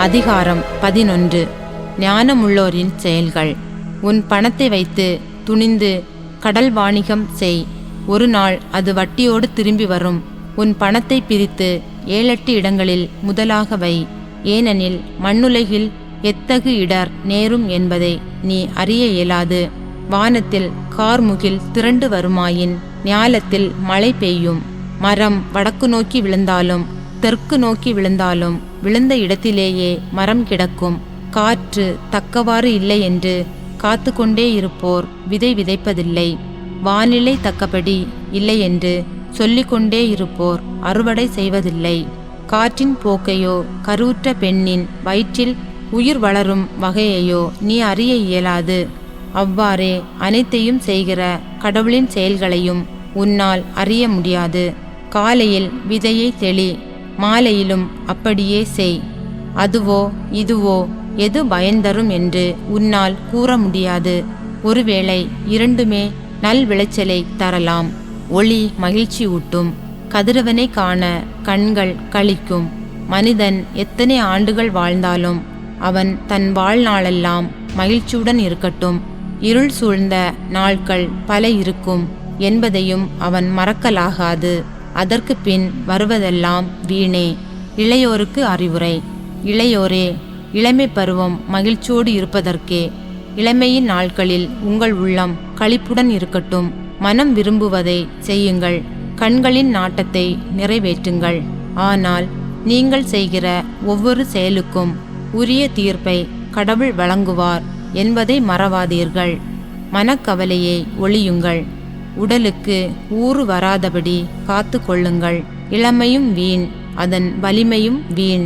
அதிகாரம் 11. ஞானமுள்ளோரின் செயல்கள். உன் பணத்தை வைத்து துணிந்து கடல் வாணிகம் செய். ஒரு நாள் அது வட்டியோடு திரும்பி வரும். உன் பணத்தை பிரித்து 7-8 இடங்களில் முதலாக வை. ஏனெனில் மண்ணுலகில் எத்தகு இடர் நேரும் என்பதை நீ அறிய இயலாது. வானத்தில் கார்முகில் திரண்டு வருமாயின் ஞாலத்தில் மழை பெய்யும். மரம் வடக்கு நோக்கி விழுந்தாலும் தெற்கு நோக்கி விழுந்தாலும் விழுந்த இடத்திலேயே மரம் கிடக்கும். காற்று தக்கவாறு இல்லை என்று காத்து கொண்டே இருப்போர் விதை விதைப்பதில்லை. வானிலை தக்கபடி இல்லை என்று சொல்லிக்கொண்டே இருப்போர் அறுவடை செய்வதில்லை. காற்றின் போக்கையோ கருவுற்ற பெண்ணின் வயிற்றில் உயிர் வளரும் வகையையோ நீ அறிய இயலாது. அவ்வாறே அனைத்தையும் செய்கிற கடவுளின் செயல்களையும் உன்னால் அறிய முடியாது. காலையில் விதையை தெளி, மாலையிலும் அப்படியே செய். அதுவோ இதுவோ எது பயன்தரும் என்று உன்னால் கூற முடியாது. ஒருவேளை இரண்டுமே நல் விளைச்சலை தரலாம். ஒளி மகிழ்ச்சி ஊட்டும். கதிரவனை காண கண்கள் களிக்கும். மனிதன் எத்தனை ஆண்டுகள் வாழ்ந்தாலும் அவன் தன் வாழ்நாளெல்லாம் மகிழ்ச்சியுடன் இருக்கட்டும். இருள் சூழ்ந்த நாட்கள் பல இருக்கும் என்பதையும் அவன் மறக்கலாகாது. அதற்கு பின் வருவதெல்லாம் வீணே. இளையோருக்கு அறிவுரை. இளையோரே, இளமை பருவம் மகிழ்ச்சியோடு இருப்பதற்கே. இளமையின் நாட்களில் உங்கள் உள்ளம் களிப்புடன் இருக்கட்டும். மனம் விரும்புவதை செய்யுங்கள். கண்களின் நாட்டத்தை நிறைவேற்றுங்கள். ஆனால் நீங்கள் செய்கிற ஒவ்வொரு செயலுக்கும் உரிய தீர்ப்பை கடவுள் வழங்குவார் என்பதை மறவாதீர்கள். மனக்கவலையை ஒழியுங்கள். உடலுக்கு ஊறு வராதபடி காத்து கொள்ளுங்கள். இளமையும் வீண், அதன் வலிமையும் வீண்.